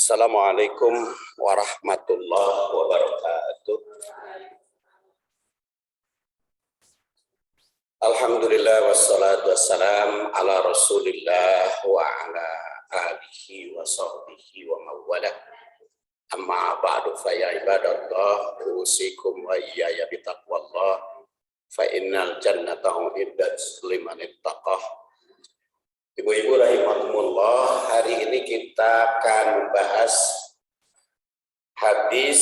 Assalamualaikum warahmatullahi wabarakatuh. Alhamdulillah wassalatu wassalam ala rasulillah wa ala alihi wa sahbihi wa mawalah. Amma ba'du fa ya ibadallah usikum wa iyaya bitaqwallah fa innal jannata uiddat liman ittaqah. Ibu-ibu rahimakumullah, hari ini kita akan membahas hadis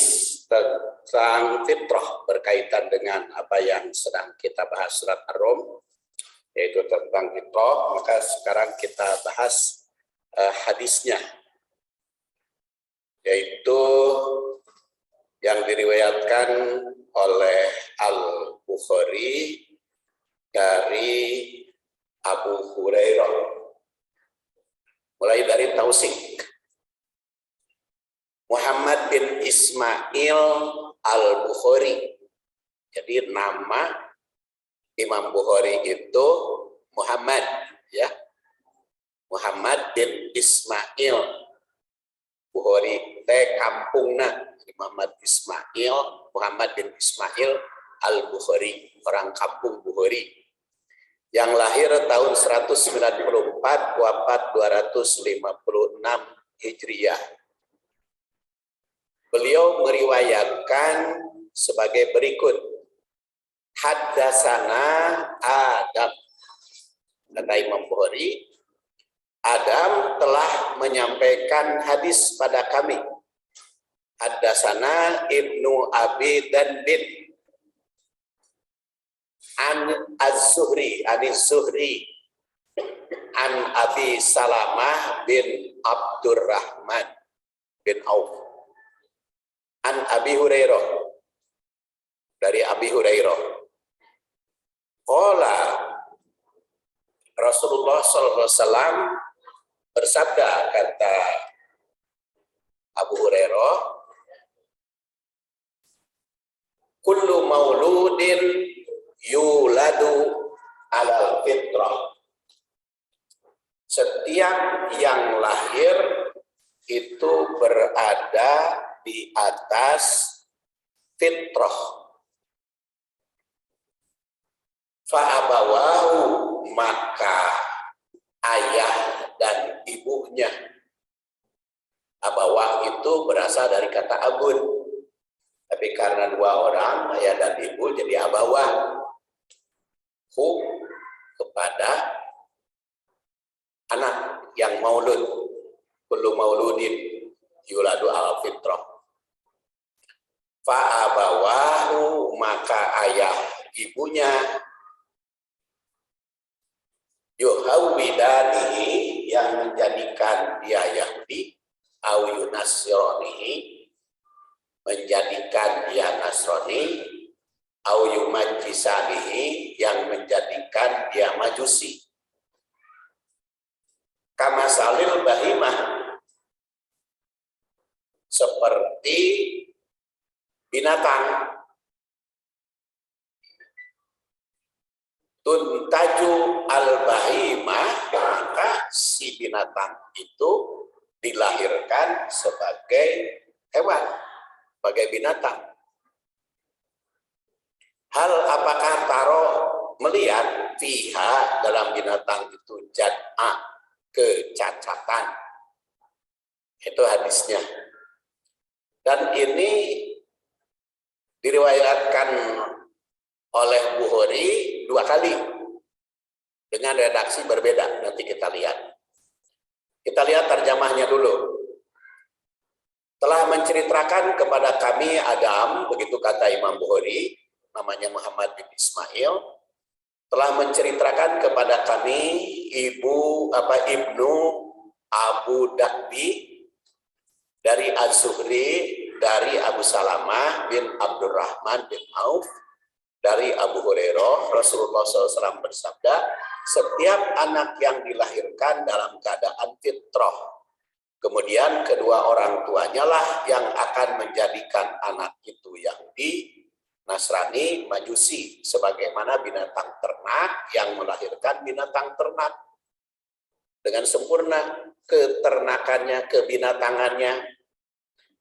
tentang fitrah berkaitan dengan apa yang sedang kita bahas surat Ar-Rum, yaitu tentang fitrah. Maka sekarang kita bahas hadisnya, yaitu yang diriwayatkan oleh Al-Bukhari dari Abu Hurairah. Mulai dari tausik. Muhammad bin Ismail Al-Bukhari. Jadi nama Imam Bukhari itu Muhammad, ya. Muhammad bin Ismail Bukhari teh kampungna Muhammad bin Ismail Al-Bukhari, orang kampung Bukhari, yang lahir tahun 194, wafat 256 Hijriah. Beliau meriwayatkan sebagai berikut. Haddatsana Adam. Kata Imam Bukhari, Adam telah menyampaikan hadis pada kami. Haddatsana Ibnu Abi Danbin an Az-Zuhri, an Abi Salamah bin Abdurrahman bin Auf, an Abi Hurairah, dari Abi Hurairah. Qala Rasulullah sallallahu alaihi wasallam bersabda, kata Abu Hurairah, kullu mauludin yuladu alal fitrah. Setiap yang lahir itu berada di atas fitrah. Fa'abawahu, maka ayah dan ibunya. Abawah itu berasal dari kata abun. Tapi karena dua orang, ayah dan ibu, jadi abawah. Kepada anak yang maulud, kullu mauludin yuladu al fitrah. Fa'abawahu, maka ayah ibunya, yuhawwidanihi, yang menjadikan dia Yahudi, au yunasronihi, menjadikan dia Nasrani, au yumajjisanihi, yang menjadikan dia Majusi. Kama salil bahimah, seperti binatang. Tuntaju al-bahimah, maka si binatang itu dilahirkan sebagai hewan, sebagai binatang. Hal apakah taro melihat fiha, dalam binatang itu, jad'a, kecacatan. Itu hadisnya. Dan ini diriwayatkan oleh Bukhari dua kali dengan redaksi berbeda. Nanti kita lihat. Kita lihat terjemahnya dulu. Telah menceritakan kepada kami Adam, begitu kata Imam Bukhari, namanya Muhammad bin Ismail, telah menceritakan kepada kami Ibnu Abu Dakbi dari Az-Zuhri, dari Abu Salamah bin Abdurrahman bin Auf, dari Abu Hurairah. Rasulullah SAW bersabda, setiap anak yang dilahirkan dalam keadaan fitrah, kemudian kedua orang tuanya lah yang akan menjadikan anak itu Yahudi, Nasrani, Majusi, sebagaimana binatang ternak yang melahirkan binatang ternak. dengan sempurna, keternakannya, kebinatangannya.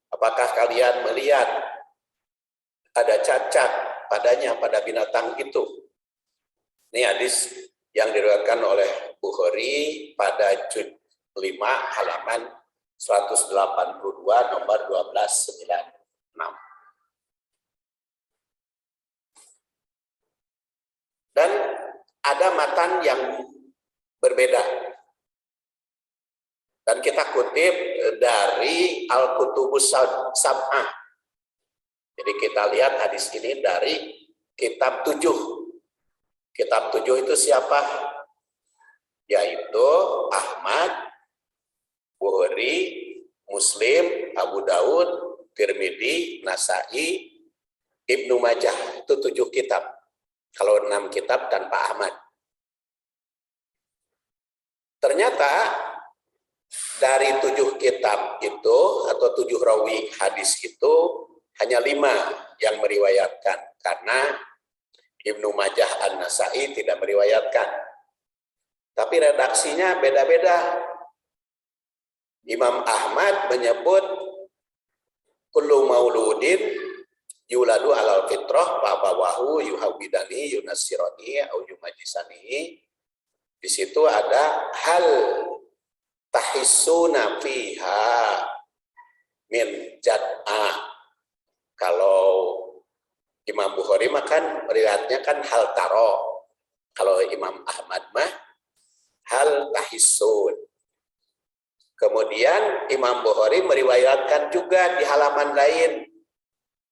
Apakah kalian melihat ada cacat padanya pada binatang itu? Ini hadis yang diriwayatkan oleh Bukhari pada juz 5 halaman 182 nomor 1296. Dan ada matan yang berbeda. Dan kita kutip dari Al-Kutubus Sab'ah. Jadi kita lihat hadis ini dari kitab 7. Kitab 7 itu siapa? Yaitu Ahmad, Bukhari, Muslim, Abu Daud, Tirmidzi, Nasai, Ibnu Majah. Itu 7 kitab. Kalau 6 kitab tanpa Ahmad. Ternyata dari 7 kitab itu atau 7 rawi hadis itu hanya 5 yang meriwayatkan, karena Ibnu Majah An-Nasai tidak meriwayatkan. Tapi redaksinya beda-beda. Imam Ahmad menyebut kullu mauludin yuladu alal fitrah fa abawahu yuhawidani yunasirani au yumajisani. Di situ ada hal tahissuna fiha min jad'a. Kalau Imam Bukhari makan meriwayatnya kan hal taro. Kalau Imam Ahmad mah hal tahissun. Kemudian Imam Bukhari meriwayatkan juga di halaman lain,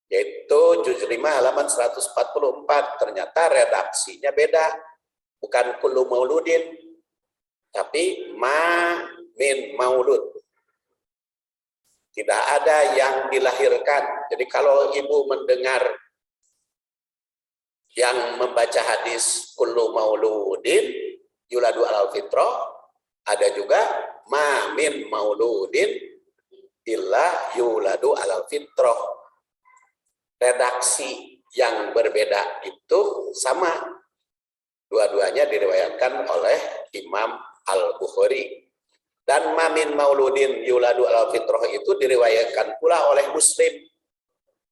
yaitu juz 5 halaman 144. Ternyata redaksinya beda. Bukan kullu mauludin, tapi ma min maulud. Tidak ada yang dilahirkan. Jadi kalau ibu mendengar yang membaca hadis kullu mauludin yuladu alal fitrah, ada juga ma min mauludin illa yuladu alal fitrah. Redaksi yang berbeda itu sama. Dua-duanya diriwayatkan oleh Imam Al-Bukhari. Dan mamin mauludin yuladu alal fitrah itu diriwayatkan pula oleh Muslim.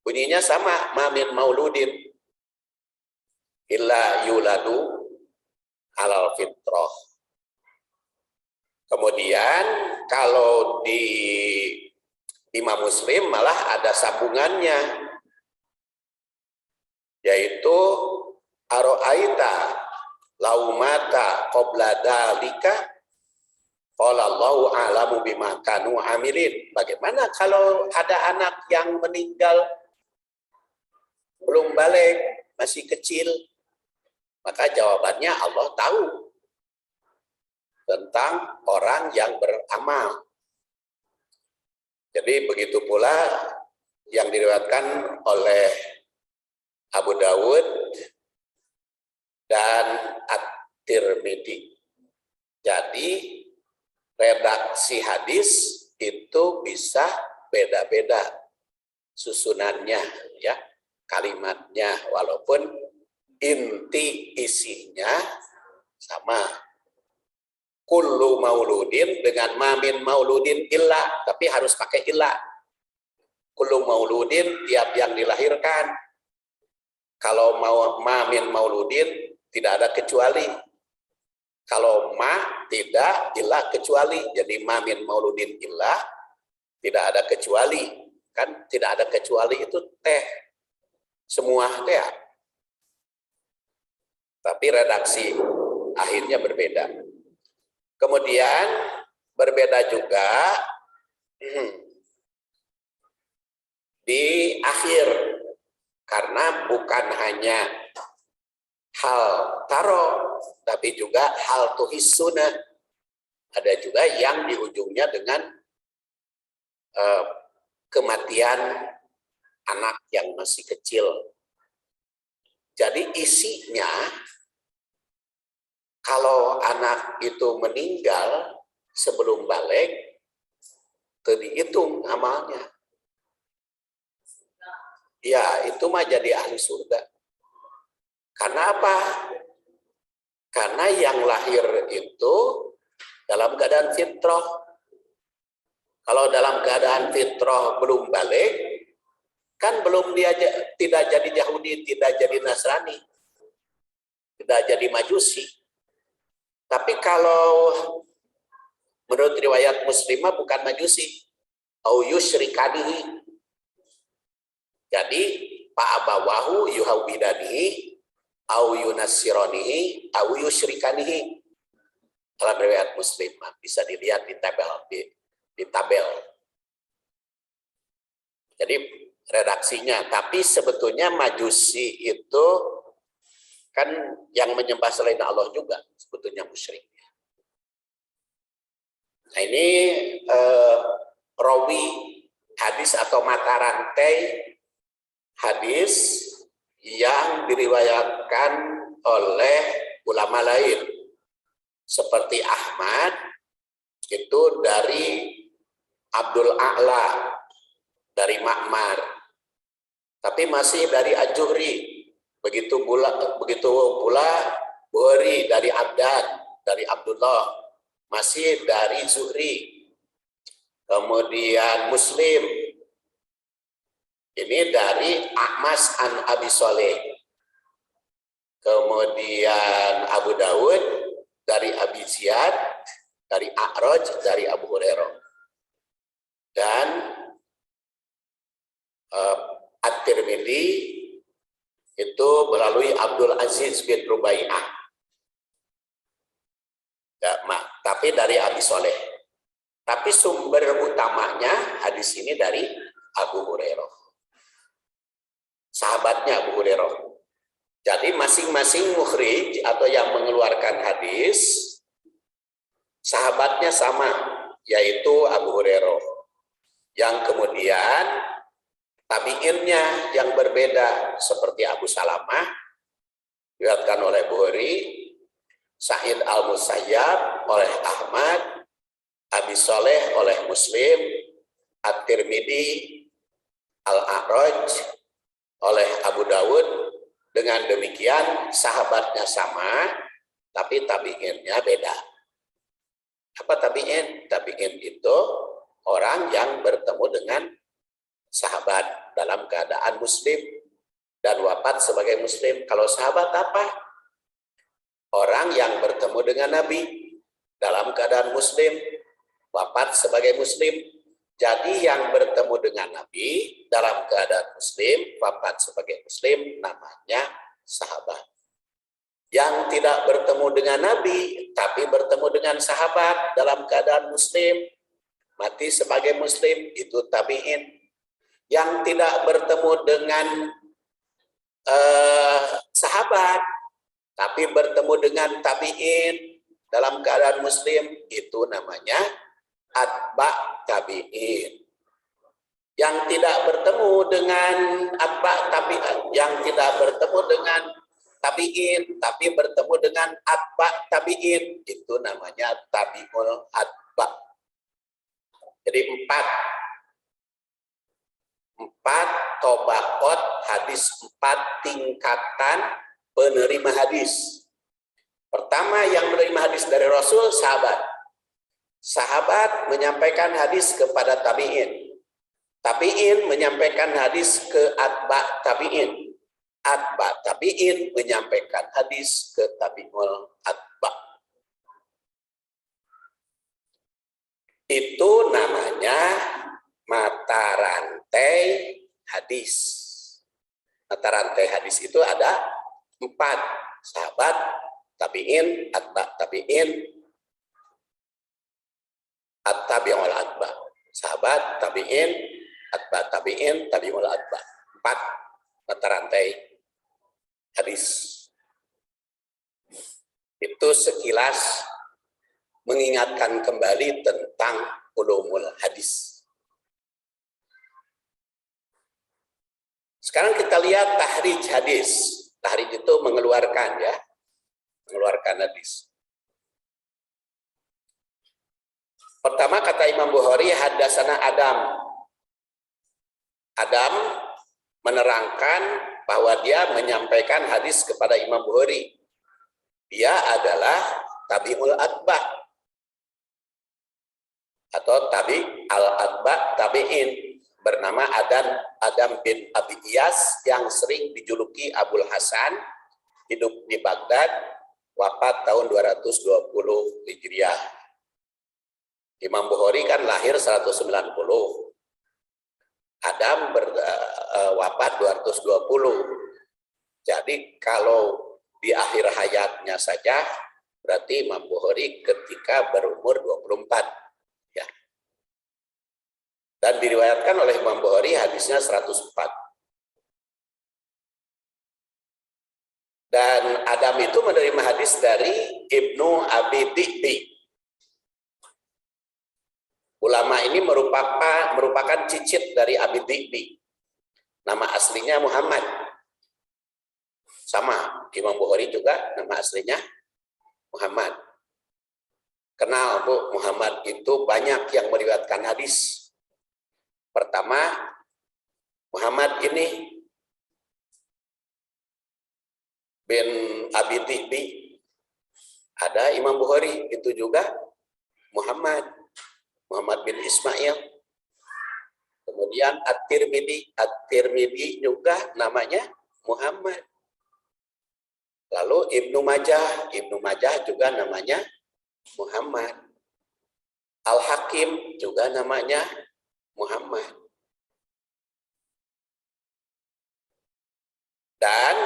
Bunyinya sama, mamin mauludin illa yuladu alal fitrah. Kemudian kalau di Imam Muslim malah ada sambungannya, yaitu aro'aita laumata qabla dalika qala Allahu a'lamu bima kanu amilin. Bagaimana kalau ada anak yang meninggal belum balik, masih kecil? Maka jawabannya Allah tahu tentang orang yang beramal. Jadi begitu pula yang diriwayatkan oleh Abu Dawud dan At-Tirmidzi. Jadi redaksi hadis itu bisa beda-beda susunannya, ya, kalimatnya, walaupun inti isinya sama. Kullu mauludin dengan mamin mauludin illa, tapi harus pakai illa. Kullu mauludin tiap yang dilahirkan. Kalau mamin mauludin tidak ada kecuali. Kalau ma tidak, illa kecuali. Jadi mamin mauludin illa tidak ada kecuali. Kan tidak ada kecuali itu teh. Semua teh. Tapi redaksi akhirnya berbeda. Kemudian berbeda juga di akhir, karena bukan hanya hal taro, tapi juga hal tuhissuna. Ada juga yang di ujungnya dengan kematian anak yang masih kecil. Jadi isinya, kalau anak itu meninggal sebelum balik, itu dihitung amalnya. Ya, itu mah jadi ahli surga. Karena apa? Karena yang lahir itu dalam keadaan fitrah. Kalau dalam keadaan fitrah belum balik, kan belum dia tidak jadi Yahudi, tidak jadi Nasrani, tidak jadi Majusi. Tapi kalau menurut riwayat Muslimah bukan Majusi, au yusyrikanihi. Jadi pak abawahu yuhawidanihi, au yunassiranihi, au yusyrikanihi. Dalam riwayat Muslimah bisa dilihat di tabel. Jadi redaksinya, tapi sebetulnya Majusi itu kan yang menyembah selain Allah juga sebetulnya musyrik. Nah ini rawi hadis atau mata rantai hadis yang diriwayatkan oleh ulama lain seperti Ahmad itu dari Abdul A'la, dari Ma'mar, tapi masih dari Al-Juhri. Begitu pula Bukhari dari Abdan, dari Abdullah, masih dari Zuhri. Kemudian Muslim ini dari Ahmas an Abi Soleh. Kemudian Abu Dawud dari Abi Ziyad, dari A'raj, dari Abu Hurairah. Dan At-Tirmidzi itu melalui Abdul Aziz bin Rubai'ah. Ya, tapi dari Abi Soleh. Tapi sumber utamanya hadis ini dari Abu Hurairah. Sahabatnya Abu Hurairah. Jadi masing-masing mukhrij atau yang mengeluarkan hadis, sahabatnya sama, yaitu Abu Hurairah. Yang kemudian tabi'innya yang berbeda seperti Abu Salamah diriwayatkan oleh Bukhari, Sa'id al-Musayyab oleh Ahmad, Abi Soleh oleh Muslim, At-Tirmidzi, Al-A'raj oleh Abu Dawud. Dengan demikian sahabatnya sama, tapi tabi'innya beda. Apa tabi'in? Tabi'in itu orang yang bertemu dengan sahabat dalam keadaan muslim dan wafat sebagai muslim. Kalau sahabat apa? Orang yang bertemu dengan Nabi dalam keadaan muslim, wafat sebagai muslim. Jadi yang bertemu dengan Nabi dalam keadaan muslim, wafat sebagai muslim, namanya sahabat. Yang tidak bertemu dengan Nabi, tapi bertemu dengan sahabat dalam keadaan muslim, mati sebagai muslim, itu tabi'in. Yang tidak bertemu dengan sahabat, tapi bertemu dengan tabi'in dalam keadaan muslim, itu namanya atba' tabi'in. Yang tidak bertemu dengan atba' tabi'in, yang tidak bertemu dengan tabi'in, tapi bertemu dengan atba' tabi'in, itu namanya tabi'ul atba'. Jadi empat tobaqot hadis, 4 tingkatan penerima hadis. Pertama yang menerima hadis dari Rasul, sahabat. Sahabat menyampaikan hadis kepada tabi'in. Tabi'in menyampaikan hadis ke atba' tabi'in. Atba' tabi'in menyampaikan hadis ke tabi'ul atba'. Itu namanya mata rantai hadis. Mata rantai hadis itu ada 4. Sahabat, tabi'in, atba' tabi'in, at-tabi'ul atba'. Sahabat, tabi'in, atba' tabi'in, tabi'ul atba'. 4 mata rantai hadis. Itu sekilas mengingatkan kembali tentang ulumul hadis. Sekarang kita lihat tahrij hadis. Tahrij itu mengeluarkan, ya, mengeluarkan hadis. Pertama kata Imam Bukhari, haddatsana Adam. Adam menerangkan bahwa dia menyampaikan hadis kepada Imam Bukhari. Dia adalah tabi'ul atba'. atau al-atba tabi'in, bernama Adam bin Abi Iyas yang sering dijuluki Abul Hasan, hidup di Baghdad, wafat tahun 220 Hijriah. Imam Bukhari kan lahir 190. Adam wafat 220. Jadi kalau di akhir hayatnya saja berarti Imam Bukhari ketika berumur 24. Ya. Dan diriwayatkan oleh Imam Bukhari hadisnya 104. Dan Adam itu menerima hadis dari Ibnu Abi Dhi'bi. Ulama ini merupakan cicit dari Abi Dhi'bi. Nama aslinya Muhammad. Sama, Imam Bukhari juga nama aslinya Muhammad. Kenal Bu, Muhammad itu banyak yang meriwayatkan hadis. Pertama, Muhammad ini bin Abi Dhi'bi. Ada Imam Bukhari, itu juga Muhammad bin Ismail. Kemudian At-Tirmidzi juga namanya Muhammad. Lalu Ibnu Majah juga namanya Muhammad. Al-Hakim juga namanya Muhammad. Dan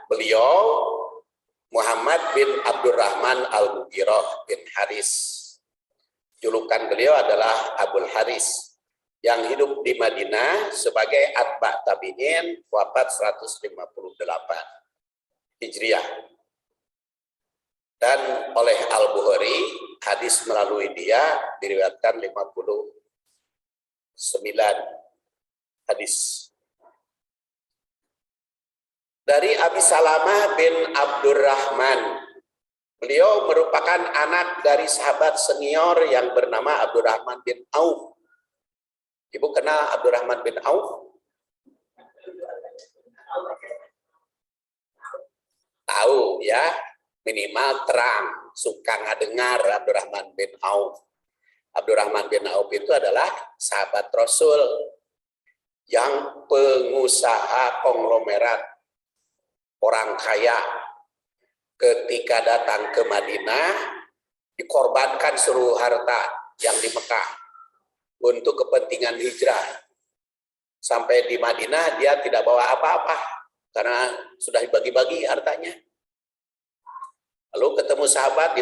beliau Muhammad bin Abdurrahman Al-Mughirah bin Haris. Julukan beliau adalah Abul Haris, yang hidup di Madinah sebagai atba tabi'in, wafat 158 Hijriah. Dan oleh Al-Bukhari, hadis melalui dia diriwayatkan 59 hadis. Dari Abi Salamah bin Abdurrahman, beliau merupakan anak dari sahabat senior yang bernama Abdurrahman bin Auf. Ibu kenal Abdurrahman bin Auf? Tahu ya, minimal terang, suka ngadengar Abdurrahman bin Auf. Abdurrahman bin Auf itu adalah sahabat Rasul yang pengusaha konglomerat, orang kaya. Ketika datang ke Madinah, dikorbankan seluruh harta yang di Mekah untuk kepentingan hijrah. Sampai di Madinah dia tidak bawa apa-apa karena sudah dibagi-bagi hartanya. Lalu ketemu sahabat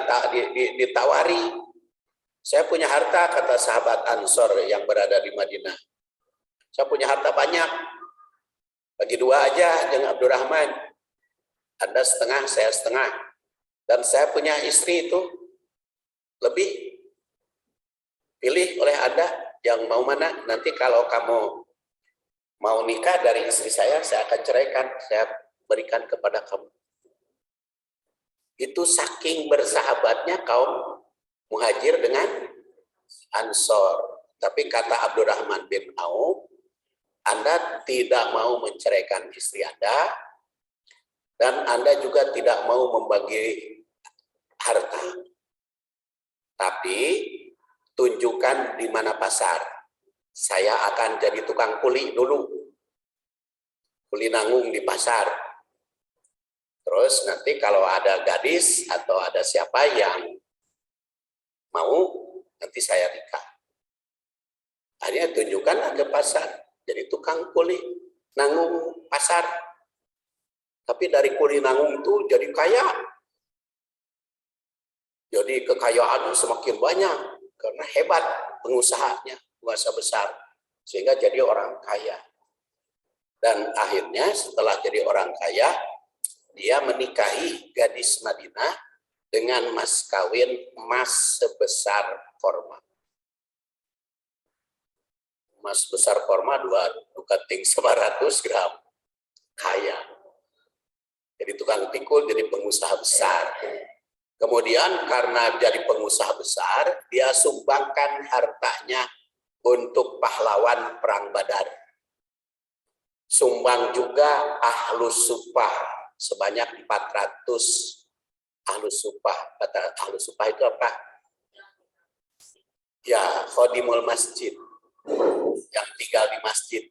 ditawari, saya punya harta, kata sahabat Ansor yang berada di Madinah. Saya punya harta banyak, bagi dua aja dengan Abdurrahman. Anda setengah, saya setengah. Dan saya punya istri itu lebih. Pilih oleh Anda yang mau mana. Nanti kalau kamu mau nikah dari istri saya akan ceraikan. Saya berikan kepada kamu. Itu saking bersahabatnya kaum Muhajir dengan Ansor. Tapi kata Abdurrahman bin Auf, Anda tidak mau menceraikan istri Anda, dan Anda juga tidak mau membagi harta. Tapi tunjukkan di mana pasar. Saya akan jadi tukang kuli dulu. Kuli nanggung di pasar. Terus nanti kalau ada gadis atau ada siapa yang mau, nanti saya nikah. Akhirnya tunjukkanlah ke pasar. Jadi tukang kuli nanggung pasar. Tapi dari kuli nanggung itu jadi kaya. Jadi kekayaannya semakin banyak. Karena hebat pengusahanya, pengusaha besar. Sehingga jadi orang kaya. Dan akhirnya setelah jadi orang kaya, dia menikahi gadis Madinah dengan mas kawin emas sebesar korma. Emas besar korma 2 keting 900 gram. Kaya. Jadi tukang pikul, jadi pengusaha besar. Kemudian karena jadi pengusaha besar, dia sumbangkan hartanya untuk pahlawan perang Badar. Sumbang juga Ahlus Suffah sebanyak 400 Ahlus Suffah. Kata Ahlus Suffah itu apa? Ya, khodimul masjid yang tinggal di masjid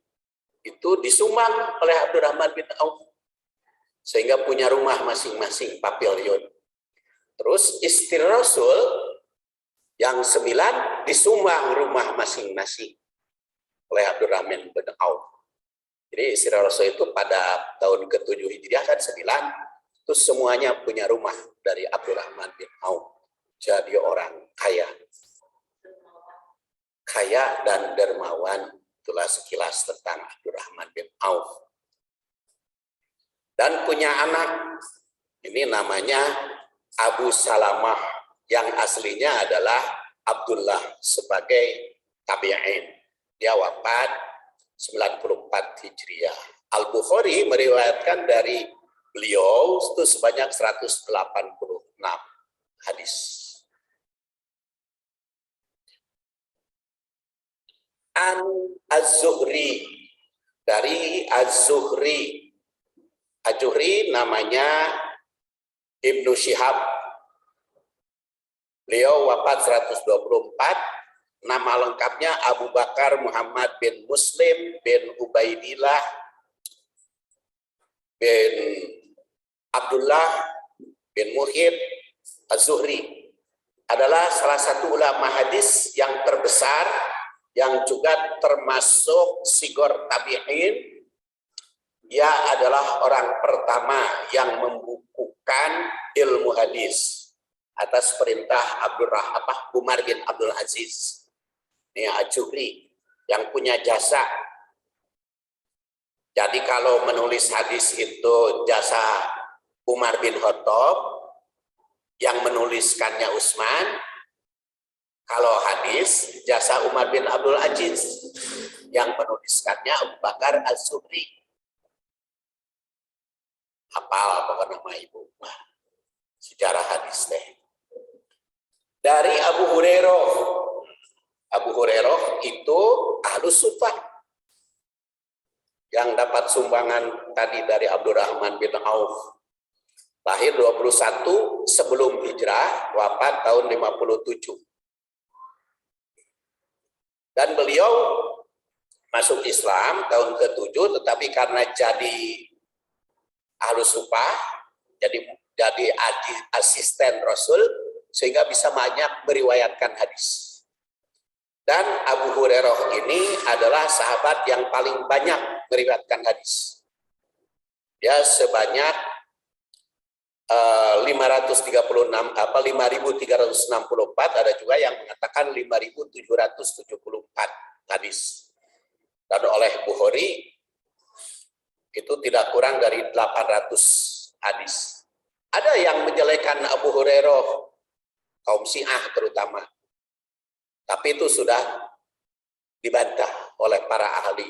itu disumbang oleh Abdurrahman bin Auf sehingga punya rumah masing-masing pavilion. Terus istri Rasul yang 9 disumbang rumah masing-masing oleh Abdurrahman bin Auf. Jadi istri Rasul itu pada tahun ke-7 Hijriah kan 9, itu semuanya punya rumah dari Abdurrahman bin Auf. Jadi orang kaya. Kaya dan dermawan. Itulah sekilas tentang Abdurrahman bin Auf. Dan punya anak, ini namanya Abu Salamah, yang aslinya adalah Abdullah sebagai tabi'in. Dia wafat 94 Hijriah. Al-Bukhari meriwayatkan dari beliau itu sebanyak 186 hadis. An Az-Zuhri, dari Az-Zuhri. Az-Zuhri namanya Ibnu Syihab. Beliau wafat 124. Nama lengkapnya Abu Bakar Muhammad bin Muslim bin Ubaidillah bin Abdullah bin Muhib Az-Zuhri. Adalah salah satu ulama hadis yang terbesar, yang juga termasuk sigor tabi'in. Dia adalah orang pertama yang membukukan ilmu hadis atas perintah Umar bin Abdul Aziz. Ini Az-Zuhri yang punya jasa. Jadi kalau menulis hadis itu jasa Umar bin Khattab, yang menuliskannya Utsman. Kalau hadis jasa Umar bin Abdul Aziz, yang menuliskannya Abu Bakar Az-Zuhri. Hafal pokoknya nama ibu. Sejarah hadis teh. Dari Abu Hurairah. Abu Hurairah itu ahlus sufah, yang dapat sumbangan tadi dari Abdurrahman bin Auf. Lahir 21 sebelum hijrah, wafat tahun 57. Dan beliau masuk Islam tahun ke-7, tetapi karena jadi ahlus sufah, jadi asisten Rasul, sehingga bisa banyak meriwayatkan hadis. Dan Abu Hurairah ini adalah sahabat yang paling banyak meriwayatkan hadis. Dia sebanyak 534, ada juga yang mengatakan 5.774 hadis. Dan oleh Bukhari itu tidak kurang dari 800 hadis. Ada yang menjelekan Abu Hurairah, kaum Syiah terutama. Tapi itu sudah dibantah oleh para ahli.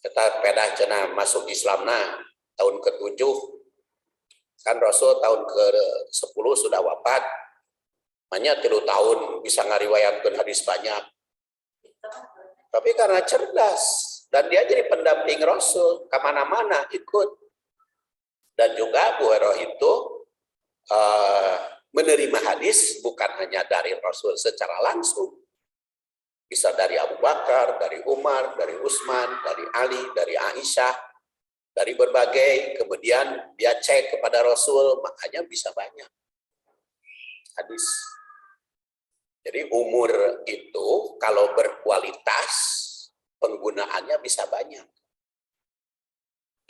Kita pedah cenah masuk Islamna tahun ke-7, kan Rasul tahun ke-10 sudah wafat. Hanya 3 tahun bisa ngariwayatkeun hadis banyak. Tapi karena cerdas dan dia jadi pendamping Rasul kemana-mana ikut. Dan juga Abu Hurairah itu menerima hadis bukan hanya dari Rasul secara langsung. Bisa dari Abu Bakar, dari Umar, dari Utsman, dari Ali, dari Aisyah, dari berbagai, kemudian dia cek kepada Rasul, makanya bisa banyak hadis. Jadi umur itu kalau berkualitas, penggunaannya bisa banyak.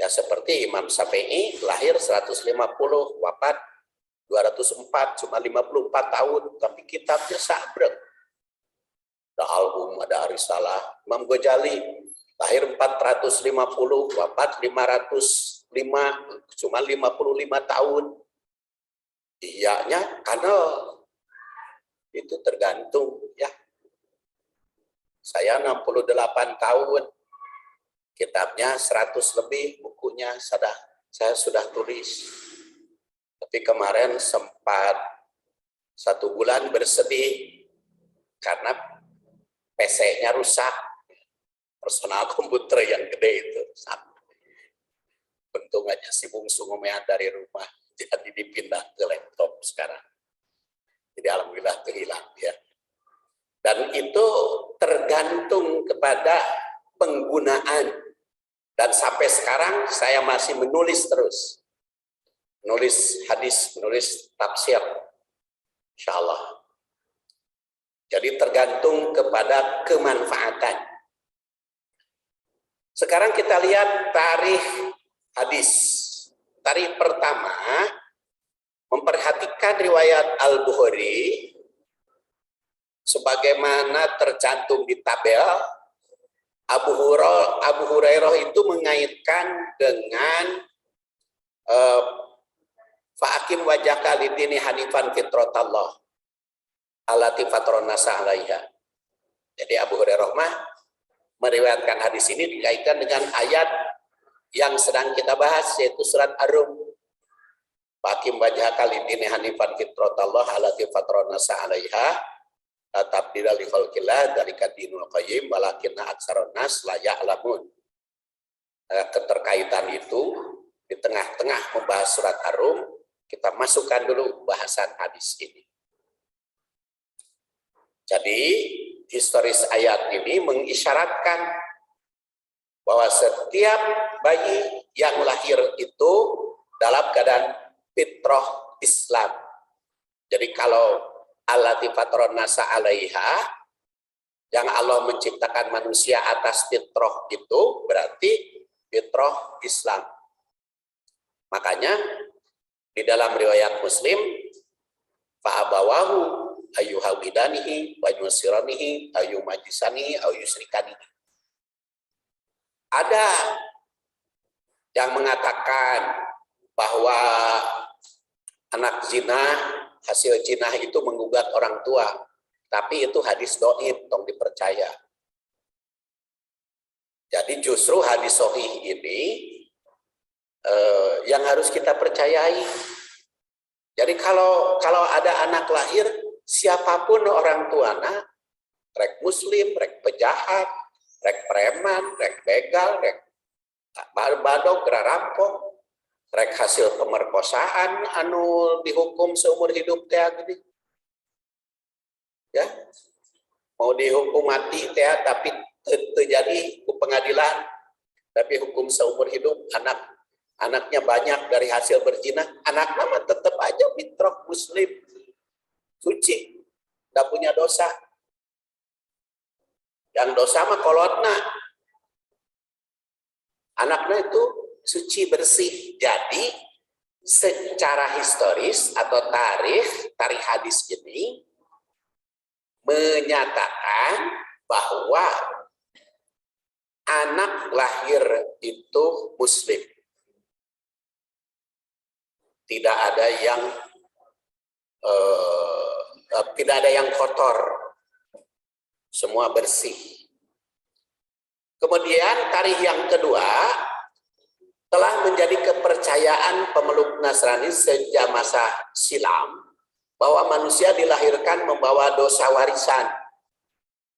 Ya seperti Imam Syafi'i, lahir 150, wafat 204, cuma 54 tahun, tapi kitabnya sabrek. Ada Al-Um, ada Arisalah. Imam Ghazali, lahir 450, wafat 505, cuma 55 tahun. Iyanya karena itu tergantung ya. Saya 68 tahun, kitabnya 100 lebih, bukunya saya sudah tulis. Tapi kemarin sempat 1 bulan bersedih karena PC-nya rusak. Personal komputer yang gede itu. Untung aja si bungsu ngomean dari rumah, jadi dipindah ke laptop sekarang. Jadi alhamdulillah kehilang ya. Dan itu tergantung kepada penggunaan. Dan sampai sekarang saya masih menulis terus. Menulis hadis, menulis tafsir. Insya Allah. Jadi tergantung kepada kemanfaatan. Sekarang kita lihat tarikh hadis. Tarikh pertama, memperhatikan riwayat Al-Bukhari sebagaimana tercantum di tabel. Abu Hurairah itu mengaitkan dengan fa'akim wajhaka lidini hanifan fitratallah allati fatarana nasa 'alaiha. Jadi Abu Hurairah meriwayatkan hadis ini dikaitkan dengan ayat yang sedang kita bahas, yaitu surat Ar-Rum. Fa'akim wajhaka lidini hanifan fitratallah allati fatarana nasa 'alaiha tabdila li khalqillah dzalika dinul qayyim walakinna aktsaron nas la ya'lamun. Keterkaitan itu di tengah-tengah membahas surat Ar-Rum, kita masukkan dulu bahasan hadis ini. Jadi historis ayat ini mengisyaratkan bahwa setiap bayi yang lahir itu dalam keadaan fitrah Islam. Jadi kalau allati fataron nasa 'alaiha, yang Allah menciptakan manusia atas fitrah itu berarti fitrah Islam. Makanya di dalam riwayat Muslim, fa'abawahu ayyuhawidanihi wa yusiranihi ayyumajisanihi ayyusrikanihi. Ada yang mengatakan bahwa anak zina, hasil zina itu menggugat orang tua, tapi itu hadis dhaif, tong dipercaya. Jadi justru hadis sahih ini yang harus kita percayai. Jadi kalau ada anak lahir, siapapun orang tuana, rek muslim, rek pejahat, rek preman, rek begal, rek badog, rampok, rek hasil pemerkosaan anu dihukum seumur hidup teh gini. Ya. Mau dihukum mati teh tapi terjadi ke pengadilan, tapi hukum seumur hidup, anaknya banyak dari hasil berzina, anak nama tetap aja fitrah muslim, suci, tidak punya dosa. Yang dosa mah kolotna, anaknya itu suci bersih. Jadi secara historis atau tarikh hadis ini menyatakan bahwa anak lahir itu muslim. Tidak ada yang kotor, semua bersih. Kemudian tarikh yang kedua, telah menjadi kepercayaan pemeluk Nasrani sejak masa silam bahwa manusia dilahirkan membawa dosa warisan.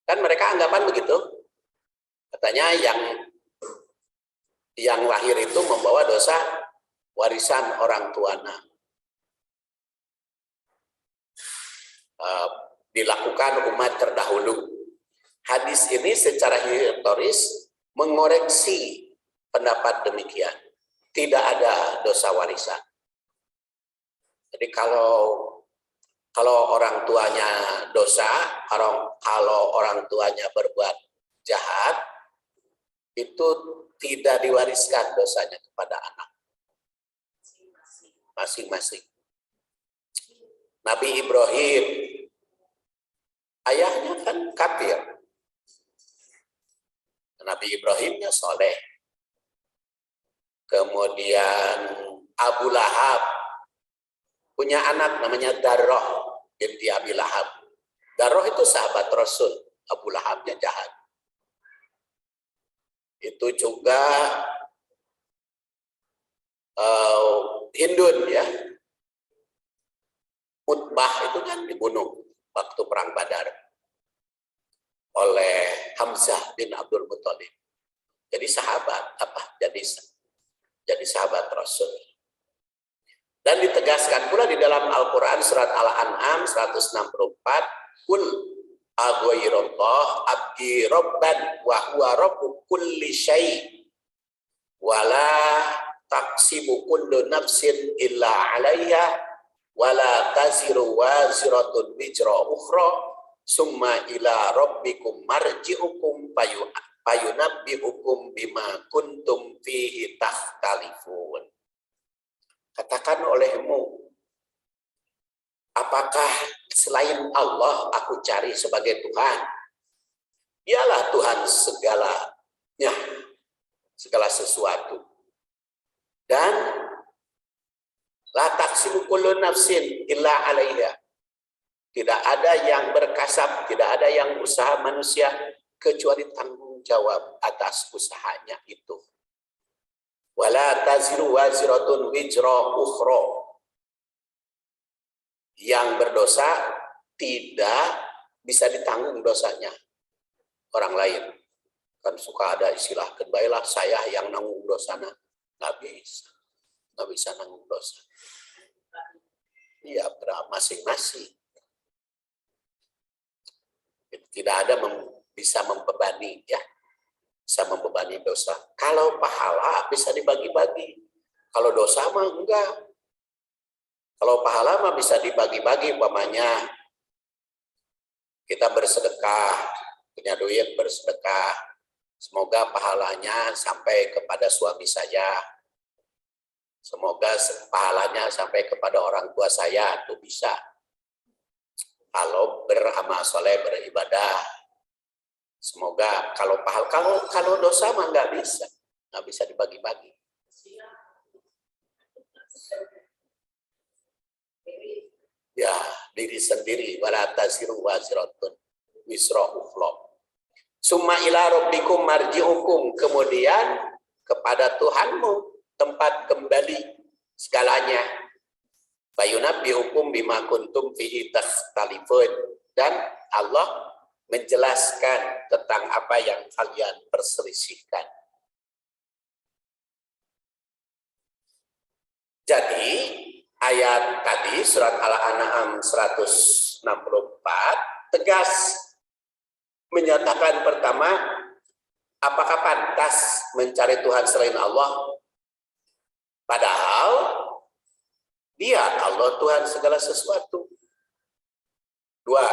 Kan mereka anggapan begitu. Katanya yang lahir itu membawa dosa warisan orang tuanya. Dilakukan umat terdahulu. Hadis ini secara historis mengoreksi pendapat demikian. Tidak ada dosa warisan. Jadi kalau orang tuanya dosa, kalau orang tuanya berbuat jahat, itu tidak diwariskan dosanya kepada anak. Masing-masing. Nabi Ibrahim, ayahnya kan kafir. Nabi Ibrahimnya soleh. Kemudian Abu Lahab punya anak namanya Darroh binti Abi Lahab. Darroh itu sahabat Rasul, Abu Lahabnya jahat. Itu juga Hindun ya. Utbah itu kan dibunuh waktu perang Badar oleh Hamzah bin Abdul Muthalib. Jadi sahabat jadi sahabat Rasul. Dan ditegaskan pula di dalam Al-Quran surat Al-An'am 164, kul aghairallah abdi rabban wa huwa rabbu kulli syai' wala taksibu kullu nafsin illa 'alaiha wala taziru waziratun wizra ukhra summa ila rabbikum marji'ukum payunabbi'ukum bima kuntum fihi takhtalifun. Katakan olehmu, apakah selain Allah aku cari sebagai Tuhan? Dialah Tuhan segalanya, segala sesuatu. Dan la taksibu kullu nafsin illa 'alaiha. Tidak ada yang berkasab, tidak ada yang usaha manusia kecuali tanggung jawab atas usahanya itu. Wala taziru waziratun wizra ukhra. Yang berdosa tidak bisa ditanggung dosanya orang lain. Kan suka ada istilah, "Baiklah saya yang nanggung dosana." Nggak bisa nanggung dosa. Iya, masing-masing. Tidak ada bisa membebani, ya. Bisa membebani dosa. Kalau pahala bisa dibagi-bagi. Kalau dosa mah enggak. Kalau pahala mah bisa dibagi-bagi, umpamanya kita bersedekah, punya duit bersedekah. Semoga pahalanya sampai kepada suami saya. Semoga pahalanya sampai kepada orang tua saya, itu bisa. Kalau beramal soleh, beribadah. Semoga kalau pahala, kalau dosa mah nggak bisa dibagi-bagi. Ya, diri sendiri. Wala taziru waziratun wizra ukhra. Summa ila rabbikum marji'ukum, kemudian kepada Tuhanmu tempat kembali segalanya. Fayunabbi'ukum bima kuntum fihi takhtalifun, dan Allah menjelaskan tentang apa yang kalian perselisihkan. Jadi ayat tadi surat Al-An'am 164 tegas menyatakan pertama, apakah pantas mencari Tuhan selain Allah? Padahal Dia Allah Tuhan segala sesuatu. Dua,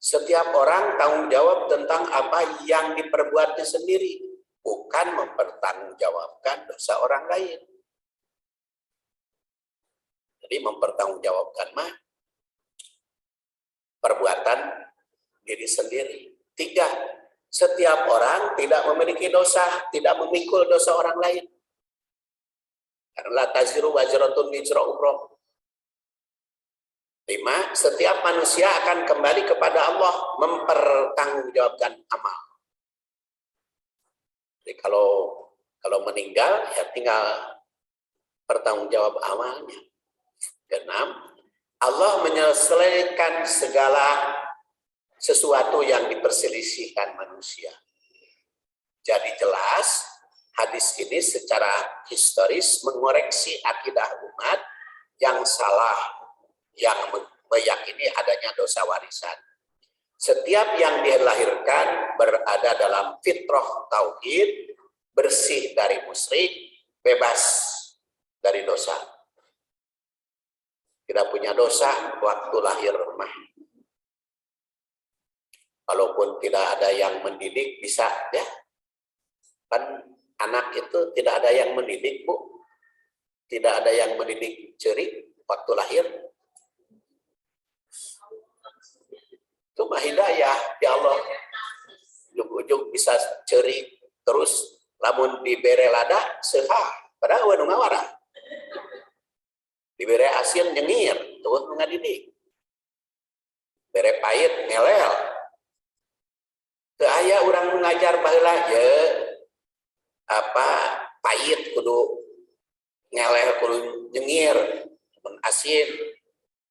setiap orang tanggung jawab tentang apa yang diperbuatnya sendiri, bukan mempertanggungjawabkan dosa orang lain. Jadi mempertanggungjawabkan mah perbuatan diri sendiri. Tiga, setiap orang tidak memiliki dosa, tidak memikul dosa orang lain. Karena taziru waziratun wizra ukhra. Lima, setiap manusia akan kembali kepada Allah mempertanggungjawabkan amal. Jadi kalau meninggal ya tinggal pertanggungjawab amalnya. Keenam, Allah menyelesaikan segala sesuatu yang diperselisihkan manusia. Jadi jelas hadis ini secara historis mengoreksi akidah umat yang salah, yang meyakini adanya dosa warisan. Setiap yang dilahirkan berada dalam fitrah tauhid, bersih dari musyrik, bebas dari dosa. Tidak punya dosa waktu lahir mah. Walaupun tidak ada yang mendidik, bisa ya. Kan anak itu tidak ada yang mendidik, Bu. Tidak ada yang mendidik cerik waktu lahir. Itu mah hidayah ya Allah. Ujung-ujung bisa cerik terus lamun dibere lada seha, padahal anu ngawara. Dibere asin nyengir, terus ngadidik. Bere pahit ngelel. Teu aya urang mengajar baheula ye apa pahit kudu ngelel kudu nyengir, asin.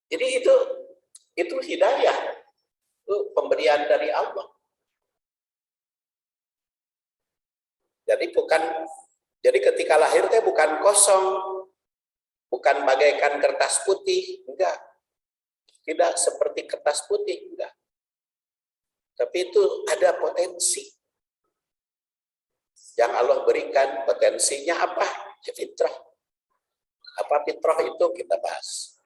Jadi itu hidayah. Itu pemberian dari Allah. Jadi ketika lahir teh bukan kosong, bukan bagaikan kertas putih, enggak. Tidak seperti kertas putih, enggak. Tapi itu ada potensi yang Allah berikan. Potensinya apa? Ya fitrah. Apa fitrah itu kita bahas.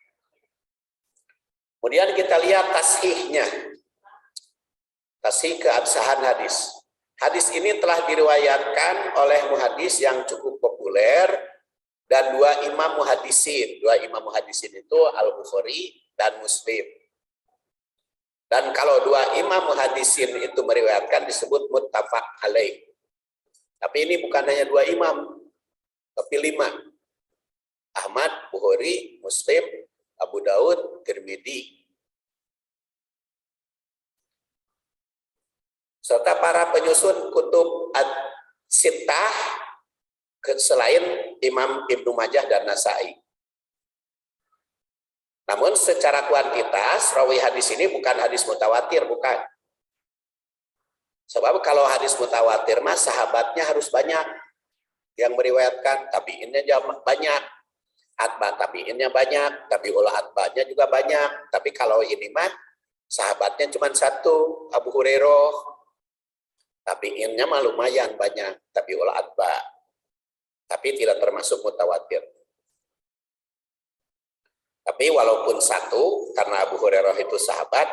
Kemudian kita lihat tasihnya. Tasih keabsahan hadis. Hadis ini telah diriwayatkan oleh muhadis yang cukup populer dan dua imam muhadisin. Dua imam muhadisin itu Al-Bukhari dan Muslim. Dan kalau dua imam muhadisin itu meriwayatkan disebut muttafaq alaih. Tapi ini bukan hanya dua imam, tapi 5. Ahmad, Bukhari, Muslim, Abu Daud, Tirmidzi. Serta para penyusun kutub Sittah selain Imam Ibnu Majah dan Nasai. Namun secara kuantitas rawi hadis ini bukan hadis mutawatir, bukan. Sebab kalau hadis mutawatir mah sahabatnya harus banyak yang meriwayatkan, tabiinnya banyak, atba tabiinnya banyak, tabiul atbanya juga banyak. Tapi kalau ini mah sahabatnya cuma 1, Abu Hurairah. Tabiinnya mah lumayan banyak, tabiul atba. Tapi tidak termasuk mutawatir. Tapi walaupun 1, karena Abu Hurairah itu sahabat,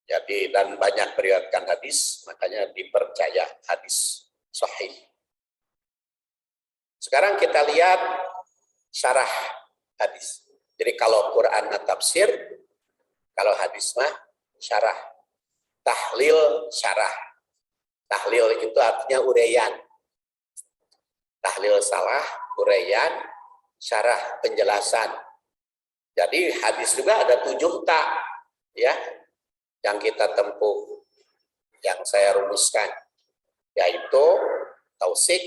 jadi dan banyak meriwayatkan hadis, makanya dipercaya hadis sahih. Sekarang kita lihat syarah hadis. Jadi kalau Quran tafsir, kalau hadis mah syarah. Tahlil syarah. Tahlil itu artinya uraian. Tahlil salah, uraian, syarah, penjelasan. Jadi hadis juga ada 7 tak, ya, yang kita tempuh, yang saya rumuskan, yaitu tausik,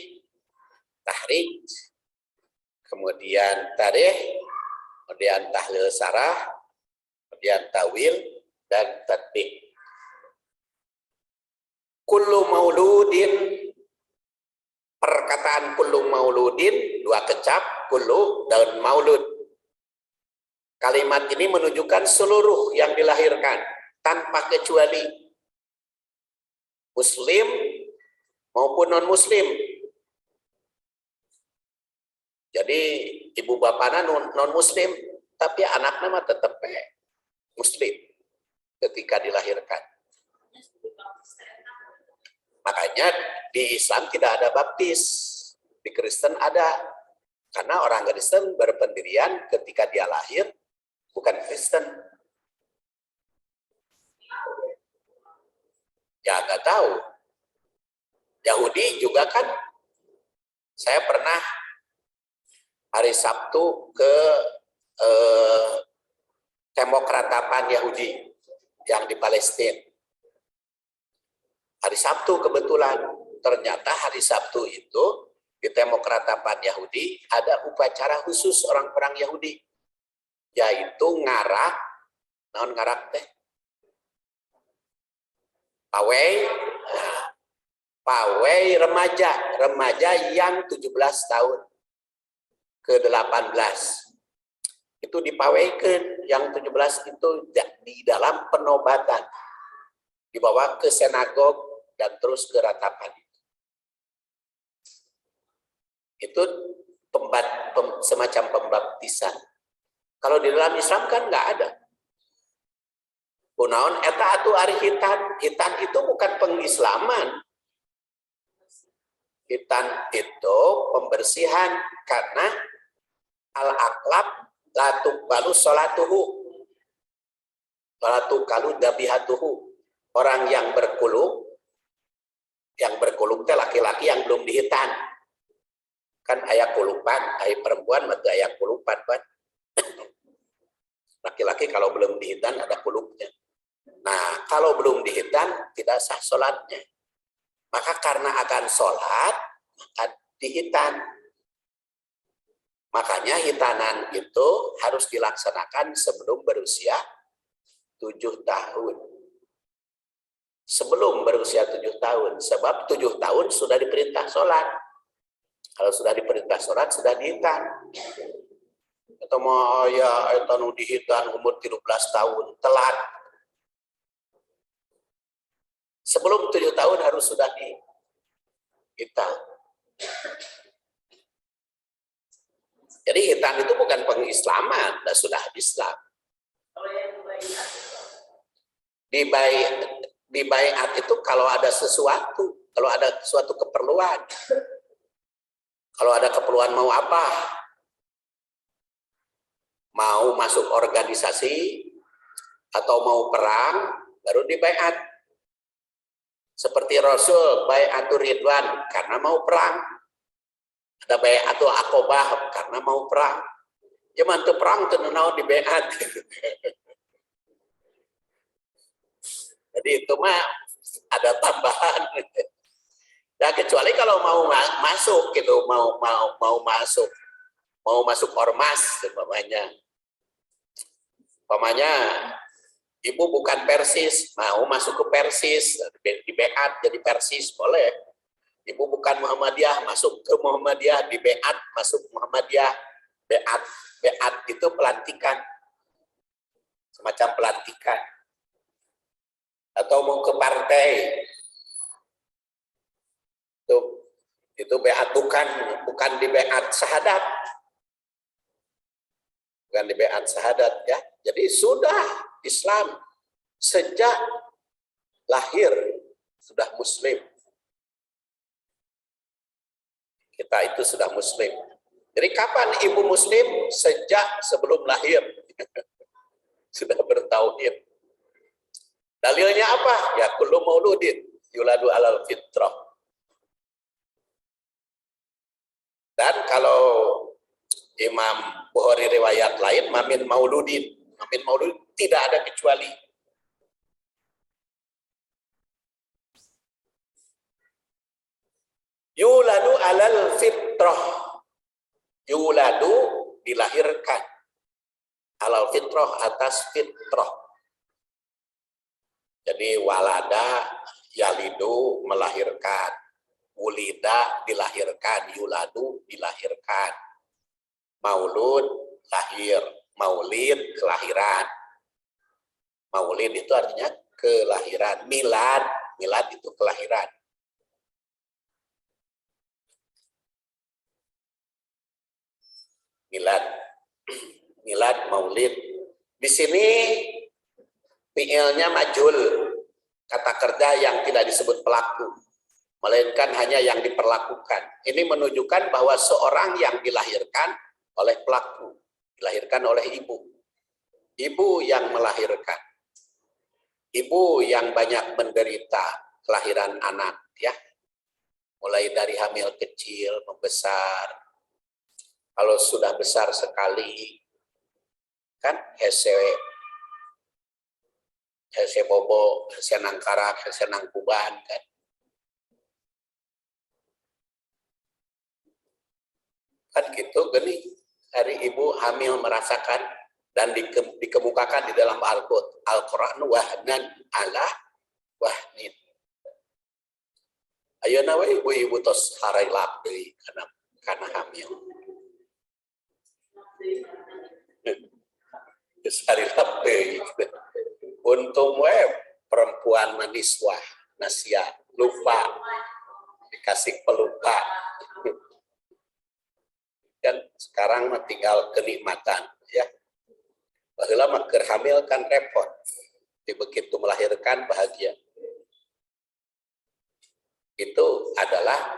tahrij, kemudian tarikh, kemudian tahlil syarah, kemudian tawil, dan tatbik. Kullu mauludin, perkataan kullu mauludin, 2 kecap, kullu dan maulud. Kalimat ini menunjukkan seluruh yang dilahirkan, tanpa kecuali. Muslim maupun non-muslim. Jadi ibu bapaknya non-muslim, tapi anaknya mah tetap muslim ketika dilahirkan. Makanya di Islam tidak ada baptis, di Kristen ada. Karena orang Kristen berpendirian ketika dia lahir bukan Kristen. Ya nggak tahu. Yahudi juga kan, saya pernah hari Sabtu ke tembok ratapan Yahudi yang di Palestina. Hari Sabtu kebetulan, ternyata hari Sabtu itu di tembok ratapan Yahudi ada upacara khusus orang-orang Yahudi, yaitu ngarak, naon ngarak teh? Pawai, pawai remaja yang 17 tahun ke 18. Itu dipawaikan, yang 17 itu di dalam penobatan. Dibawa ke sinagog dan terus ke ratapan. Itu semacam pembaptisan. Kalau di dalam Islam kan nggak ada. Kunaon eta atuh ari hitan. Hitan itu bukan pengislaman. Hitan itu pembersihan, karena al-aqlab la tuqbalu sholatuhu wa la tuqalu dabihatuhu. Orang yang berkulub teh laki-laki yang belum dihitan. Kan aya kulupan, aya perempuan mah aya kulupan, kan. Laki-laki kalau belum dihitan ada kulupnya. Nah, kalau belum dihitan tidak sah sholatnya. Maka karena akan sholat, maka dihitan. Makanya hitanan itu harus dilaksanakan sebelum berusia 7 tahun. Sebelum berusia 7 tahun, sebab 7 tahun sudah diperintah sholat. Kalau sudah diperintah sholat, sudah dihitan. Atau mau ya itu dihitan umur 13 tahun, telat. Sebelum 7 tahun harus sudah dihitan. Jadi hitan itu bukan pengislaman, sudah Islam. Di baiat itu kalau ada sesuatu, kalau ada suatu keperluan, kalau ada keperluan mau apa, mau masuk organisasi atau mau perang, baru di baiat. Seperti Rasul baiatur ridwan karena mau perang. Ada baiatul aqobah karena mau perang. Ya mantu perang tenau di baiat. Jadi itu mah ada tambahan. Ya kecuali kalau mau masuk gitu, mau masuk ormas umpamanya ibu bukan Persis, mau masuk ke Persis, di baiat jadi Persis boleh. Ibu bukan Muhammadiyah, masuk ke Muhammadiyah, di baiat masuk Muhammadiyah. Baiat itu pelantikan, semacam pelantikan. Atau mau ke partai, itu baiat bukan di baiat syahadat, bukan di baiat syahadat ya. Jadi sudah Islam sejak lahir sudah Muslim. Kita itu sudah Muslim. Jadi kapan ibu Muslim? Sejak sebelum lahir. Sudah bertauhid. Dalilnya apa? Ya kullu mauludin yuladu alal fitrah. Dan kalau Imam Bukhari riwayat lain, mamin mauludin tidak ada kecuali. Yuladu alal fitrah. Yuladu dilahirkan. Alal fitrah atas fitrah. Jadi walada yalidu melahirkan. Wulida dilahirkan. Yuladu dilahirkan. Maulud lahir. Maulid kelahiran. Maulid itu artinya kelahiran. Milad itu kelahiran. Milad, maulid. Di sini fi'ilnya majul, kata kerja yang tidak disebut pelaku, melainkan hanya yang diperlakukan. Ini menunjukkan bahwa seorang yang dilahirkan oleh pelaku, dilahirkan oleh ibu. Ibu yang melahirkan. Ibu yang banyak menderita kelahiran anak, ya. Mulai dari hamil kecil, membesar. Kalau sudah besar sekali, kan hese bobo, hese nangkarak, hese nangkuban, kan. Kan gitu, gini. Hari ibu hamil merasakan dan dikemukakan di dalam Al-Quran wahnan ala wahnin. Ayeuna we ibu-ibu tos harailap deui karena hamil. Harailap deui. Untung we perempuan maniswah nasia lupa dikasih pelupa. Kan sekarang tinggal kenikmatan ya. Baheula mah keur hamil kan repot. Begitu melahirkan bahagia. Itu adalah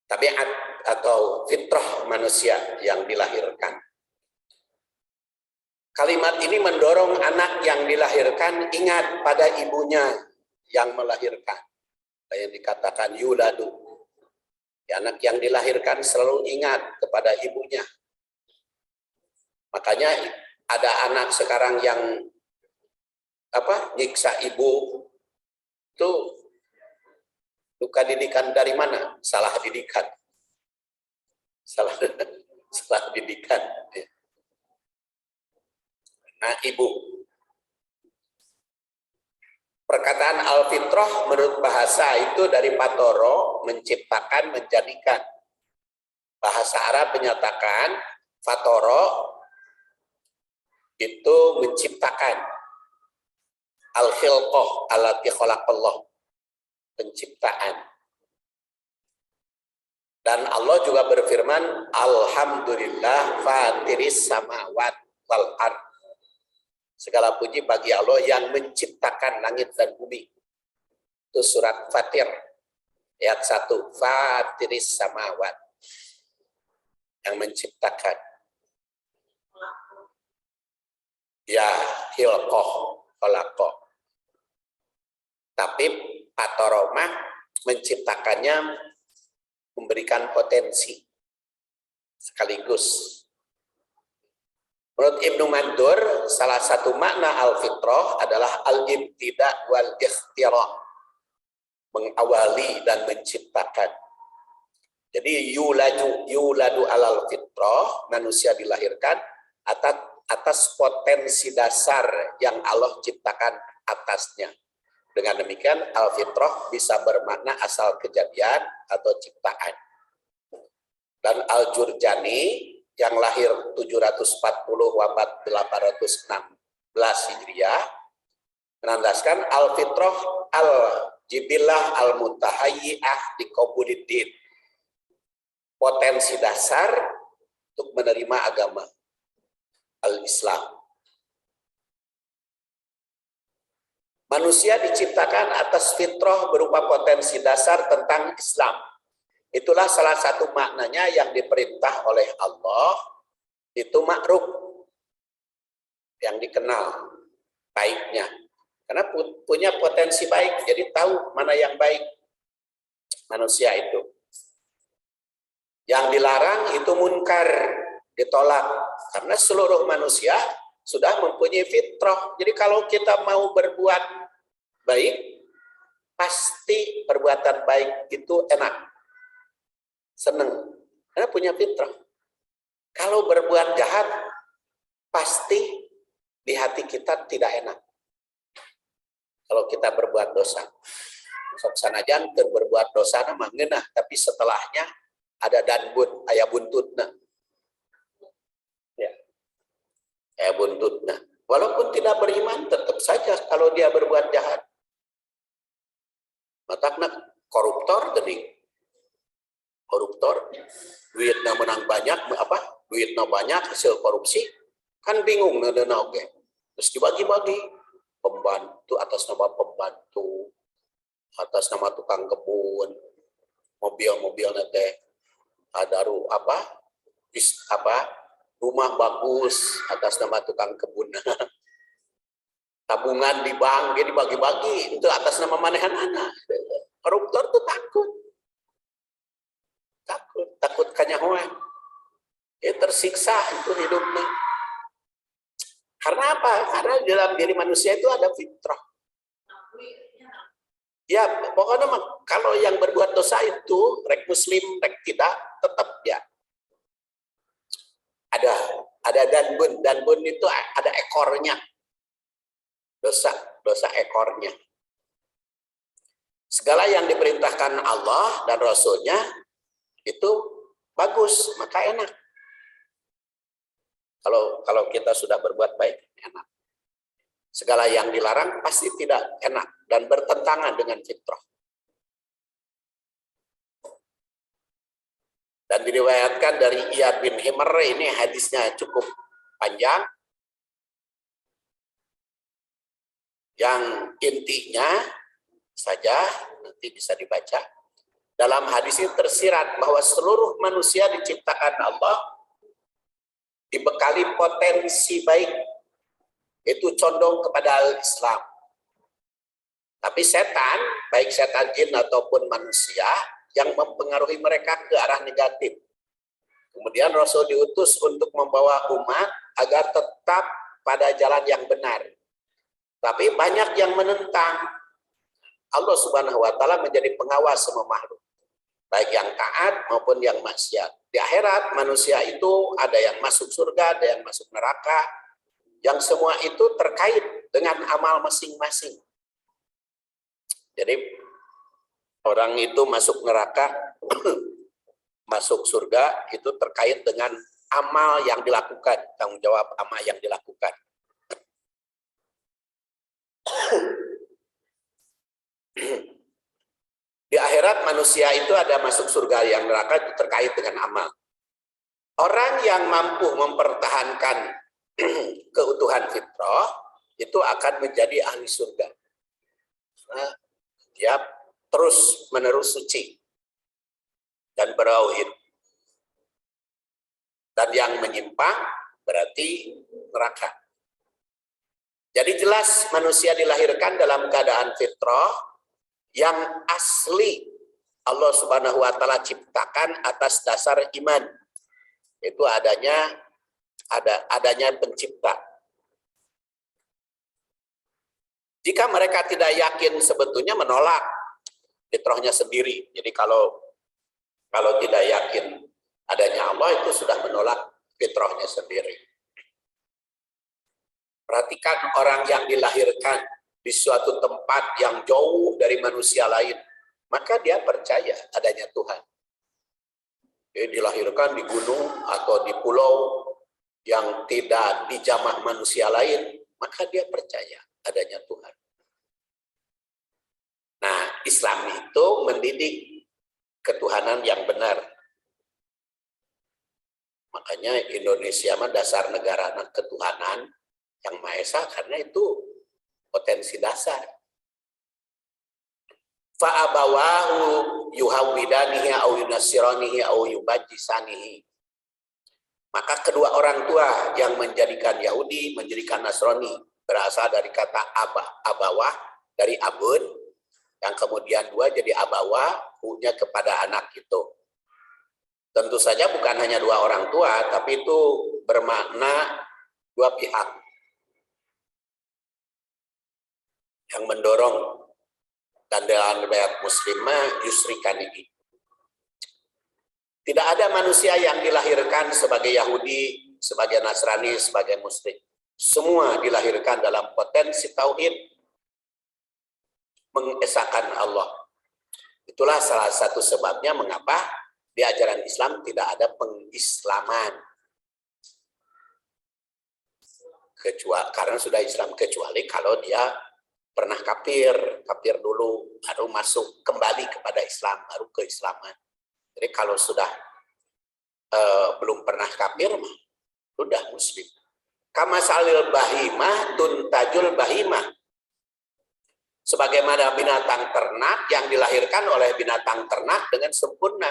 tabiat atau fitrah manusia yang dilahirkan. Kalimat ini mendorong anak yang dilahirkan ingat pada ibunya yang melahirkan. Yang dikatakan yuladu. Anak yang dilahirkan selalu ingat kepada ibunya. Makanya ada anak sekarang yang nyiksa ibu itu luka didikan dari mana? Salah didikan. Salah didikan. Nah, ibu. Perkataan al-fitrah menurut bahasa itu dari fatoro, menciptakan, menjadikan. Bahasa Arab menyatakan fatoro itu menciptakan. Al-khilqah allati khalaqallah, penciptaan. Dan Allah juga berfirman, alhamdulillah fatiris samawat wal ard. Segala puji bagi Allah yang menciptakan langit dan bumi. Itu surat Fatir ayat 1, fatiris samawat, yang menciptakan. Ya, khilqah, khalaqah. Tapi patoromah menciptakannya, memberikan potensi sekaligus. Menurut Ibnu Mandur, salah satu makna al-fitrah adalah al-ibtida' wal ikhtira', mengawali dan menciptakan. Jadi yuladu alal fitrah, manusia dilahirkan atas potensi dasar yang Allah ciptakan atasnya. Dengan demikian al-fitrah bisa bermakna asal kejadian atau ciptaan. Dan Al-Jurjani yang lahir 740 wafat 816 Hijriah menandaskan al-fitrah al-jibillah al-mutahayyi'ah liqabuliddin, potensi dasar untuk menerima agama al-Islam. Manusia diciptakan atas fitrah berupa potensi dasar tentang Islam. Itulah salah satu maknanya yang diperintah oleh Allah, itu makruf, yang dikenal baiknya. Karena punya potensi baik, jadi tahu mana yang baik manusia itu. Yang dilarang itu munkar, ditolak. Karena seluruh manusia sudah mempunyai fitrah. Jadi kalau kita mau berbuat baik, pasti perbuatan baik itu enak. Senang, karena punya fitrah. Kalau berbuat jahat, pasti di hati kita tidak enak. Kalau kita berbuat dosa, sanajan berbuat dosa nama ngeunah, tapi setelahnya ada danbun, aya buntutna. Ya. Aya buntutna. Walaupun tidak beriman, tetap saja kalau dia berbuat jahat. Matakna koruptor geuning. Koruptor, duitnya menang banyak, duitnya banyak, hasil korupsi, kan bingung ngeunah oge. Terus dibagi-bagi, pembantu atas nama pembantu, atas nama tukang kebun, mobil-mobilnya teh ada rumah bagus atas nama tukang kebun. Tabungan di bank dia dibagi-bagi itu atas nama manehanana. Koruptor tuh takut kanyahoan. Dia tersiksa itu hidupnya. Karena apa? Karena dalam diri manusia itu ada fitrah. Ya, pokoknya kalau yang berbuat dosa itu, rek muslim, rek tidak, tetap ya. Ada danbun itu ada ekornya. Dosa ekornya. Segala yang diperintahkan Allah dan Rasulnya itu bagus, maka enak. Kalau kita sudah berbuat baik, enak. Segala yang dilarang pasti tidak enak dan bertentangan dengan fitrah. Dan diriwayatkan dari Iyad bin Himar, ini hadisnya cukup panjang. Yang intinya saja nanti bisa dibaca. Dalam hadis ini tersirat bahwa seluruh manusia diciptakan Allah dibekali potensi baik, itu condong kepada Islam. Tapi setan, baik setan jin ataupun manusia, yang mempengaruhi mereka ke arah negatif. Kemudian Rasul diutus untuk membawa umat agar tetap pada jalan yang benar. Tapi banyak yang menentang. Allah Subhanahu wa Ta'ala menjadi pengawas semua makhluk, baik yang taat maupun yang maksiat. Di akhirat manusia itu ada yang masuk surga, ada yang masuk neraka, yang semua itu terkait dengan amal masing-masing. Jadi orang itu masuk neraka, masuk surga itu terkait dengan amal yang dilakukan, tanggung jawab amal yang dilakukan. manusia itu ada masuk surga yang neraka itu terkait dengan amal. Orang yang mampu mempertahankan keutuhan fitrah itu akan menjadi ahli surga. Nah, dia terus menerus suci dan bertauhid. Dan yang menyimpang berarti neraka. Jadi jelas manusia dilahirkan dalam keadaan fitrah yang asli Allah Subhanahu wa taala ciptakan atas dasar iman. Itu adanya pencipta. Jika mereka tidak yakin sebetulnya menolak fitrahnya sendiri. Jadi kalau tidak yakin adanya Allah itu sudah menolak fitrahnya sendiri. Perhatikan orang yang dilahirkan di suatu tempat yang jauh dari manusia lain, maka dia percaya adanya Tuhan. Dia dilahirkan di gunung atau di pulau yang tidak dijamah manusia lain, maka dia percaya adanya Tuhan. Nah, Islam itu mendidik ketuhanan yang benar. Makanya Indonesia mah dasar negara ketuhanan yang Maha Esa, karena itu potensi dasar. Fa'abawahu yuhawidanihi au yunasiranihi au yubajisanihi. Maka kedua orang tua yang menjadikan Yahudi, menjadikan Nasrani, berasal dari kata abawah, dari abun, yang kemudian dua jadi abawah, punya kepada anak itu. Tentu saja bukan hanya dua orang tua, tapi itu bermakna dua pihak yang mendorong. Dan dalam riwayat Muslimah yusrikan ini. Tidak ada manusia yang dilahirkan sebagai Yahudi, sebagai Nasrani, sebagai Muslim. Semua dilahirkan dalam potensi tauhid, mengesahkan Allah. Itulah salah satu sebabnya mengapa di ajaran Islam tidak ada pengislaman. Karena sudah Islam, kecuali kalau dia pernah kafir dulu, baru masuk kembali kepada Islam, baru keislaman. Jadi kalau sudah belum pernah kafir, sudah muslim. Kama salil bahimah tuntajul bahimah. Sebagaimana binatang ternak yang dilahirkan oleh binatang ternak dengan sempurna.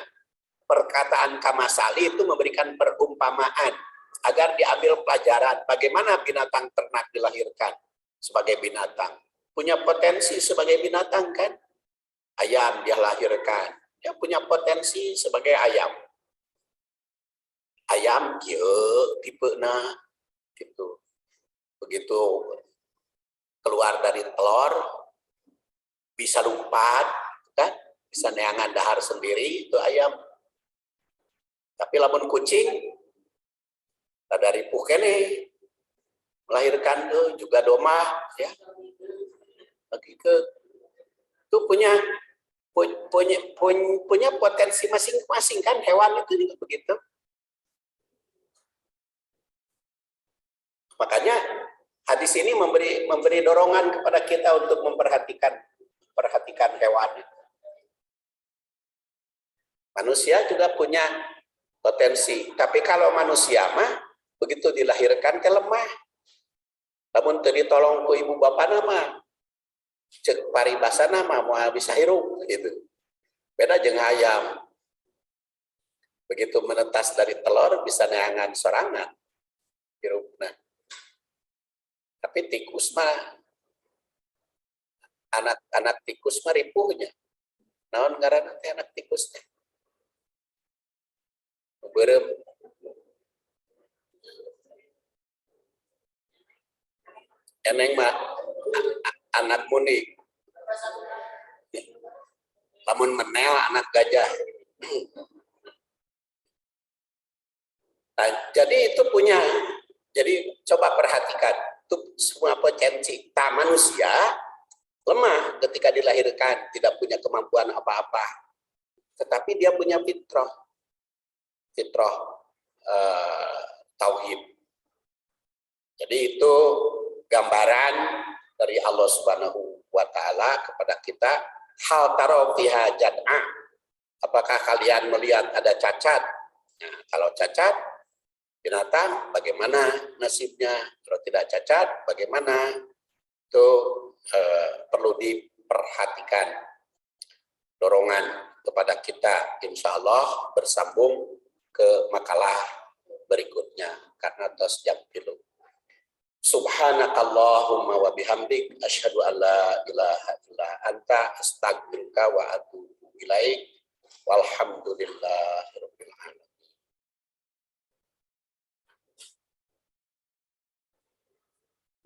Perkataan kamasali itu memberikan perumpamaan agar diambil pelajaran bagaimana binatang ternak dilahirkan sebagai binatang. Punya potensi sebagai binatang kan? Ayam dia lahirkan. Dia punya potensi sebagai ayam. Ayam tipe gitu. Begitu keluar dari telur bisa lompat kan? Bisa neangan dahar sendiri itu ayam. Tapi lamun kucing dari pukene melahirkan juga domah ya. Lagi itu punya potensi masing-masing kan, hewan itu juga begitu. Makanya hadis ini memberi dorongan kepada kita untuk memperhatikan hewan. Manusia juga punya potensi, tapi kalau manusia mah begitu dilahirkan ke lemah. Namun tadi tolong ku ibu bapak nama cek paribasana mah mau bisa hirup gitu. Beda jeung ayam. Begitu menetas dari telur bisa neangan sorangan hirupna. Tapi tikus mah anak tikus mah ripuhnya. Naon ngaranna teh anak tikus teh? Beureum. Eneng mah anak muni. Lamun menel anak gajah. Nah, jadi itu punya. Jadi coba perhatikan itu semua potensi. Manusia lemah ketika dilahirkan, tidak punya kemampuan apa-apa. Tetapi dia punya fitrah tauhid. Jadi itu gambaran dari Allah Subhanahu wa taala kepada kita hal taro fiha jad'a Apakah kalian melihat ada cacat? Nah, kalau cacat binatang, bagaimana nasibnya? Kalau tidak cacat, bagaimana? Itu perlu diperhatikan. Dorongan kepada kita, insya Allah bersambung ke makalah berikutnya karena tos jam pilu. Subhanakallahumma wa bihamdik asyhadu an la ilaha illa anta astaghfiruka wa atubu ilaik. Walhamdulillah.